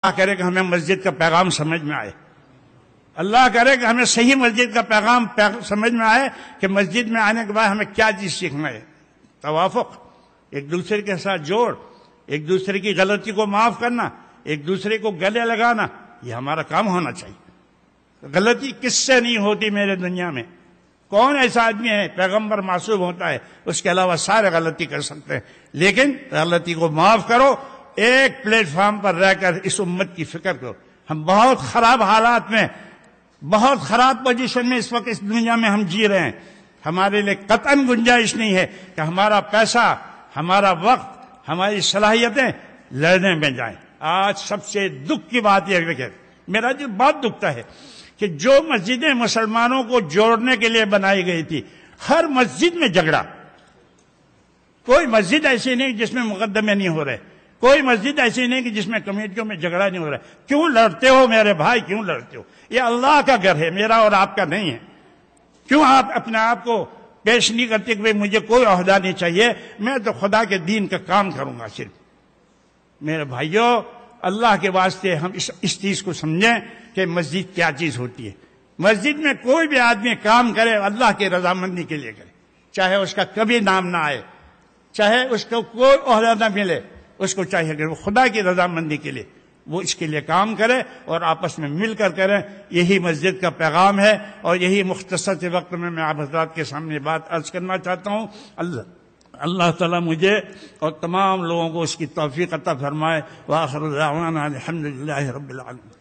اللہ کرے کہ ہمیں مسجد کا پیغام سمجھ میں آئے، اللہ کرے کہ ہمیں صحیح مسجد کا پیغام سمجھ میں آئے کہ مسجد میں آنے کے بعد ہمیں کیا چیز سیکھنا ہے۔ توافق، ایک دوسرے کے ساتھ جوڑ، ایک دوسرے کی غلطی کو معاف کرنا، ایک دوسرے کو گلے لگانا، یہ ہمارا کام ہونا چاہیے۔ غلطی کس سے نہیں ہوتی میرے دنیا میں؟ کون ایسا آدمی ہے؟ پیغمبر معصوم ہوتا ہے، اس کے علاوہ سارے غلطی کر سکتے ہیں، لیکن غلطی کو معاف کرو۔ ایک پلیٹ فارم پر رہ کر اس امت کی فکر کرو۔ ہم بہت خراب حالات میں، بہت خراب پوزیشن میں اس وقت اس دنیا میں ہم جی رہے ہیں۔ ہمارے لیے قطعاً گنجائش نہیں ہے کہ ہمارا پیسہ، ہمارا وقت، ہماری صلاحیتیں لڑنے میں جائیں۔ آج سب سے دکھ کی بات یہ ہے، میرا جو بہت دکھتا ہے کہ جو مسجدیں مسلمانوں کو جوڑنے کے لیے بنائی گئی تھی، ہر مسجد میں جھگڑا۔ کوئی مسجد ایسی نہیں جس میں مقدمے نہیں ہو رہے، کوئی مسجد ایسی نہیں کہ جس میں کمیٹیوں میں جھگڑا نہیں ہو رہا۔ کیوں لڑتے ہو میرے بھائی، کیوں لڑتے ہو؟ یہ اللہ کا گھر ہے، میرا اور آپ کا نہیں ہے۔ کیوں آپ اپنے آپ کو پیش نہیں کرتے کہ مجھے کوئی عہدہ نہیں چاہیے، میں تو خدا کے دین کا کام کروں گا صرف؟ میرے بھائیوں، اللہ کے واسطے ہم اس چیز کو سمجھیں کہ مسجد کیا چیز ہوتی ہے۔ مسجد میں کوئی بھی آدمی کام کرے اللہ کی رضامندی کے لیے کرے، چاہے اس کا کبھی نام نہ آئے، چاہے اس کو کوئی عہدہ نہ ملے، اس کو چاہیے کہ وہ خدا کی رضامندی کے لیے وہ اس کے لیے کام کرے اور آپس میں مل کر کریں۔ یہی مسجد کا پیغام ہے، اور یہی مختصر سے وقت میں آپ حضرات کے سامنے بات عرض کرنا چاہتا ہوں۔ اللہ تعالیٰ مجھے اور تمام لوگوں کو اس کی توفیق عطا فرمائے۔ وآخر دعوانا الحمدللہ رب العالمین۔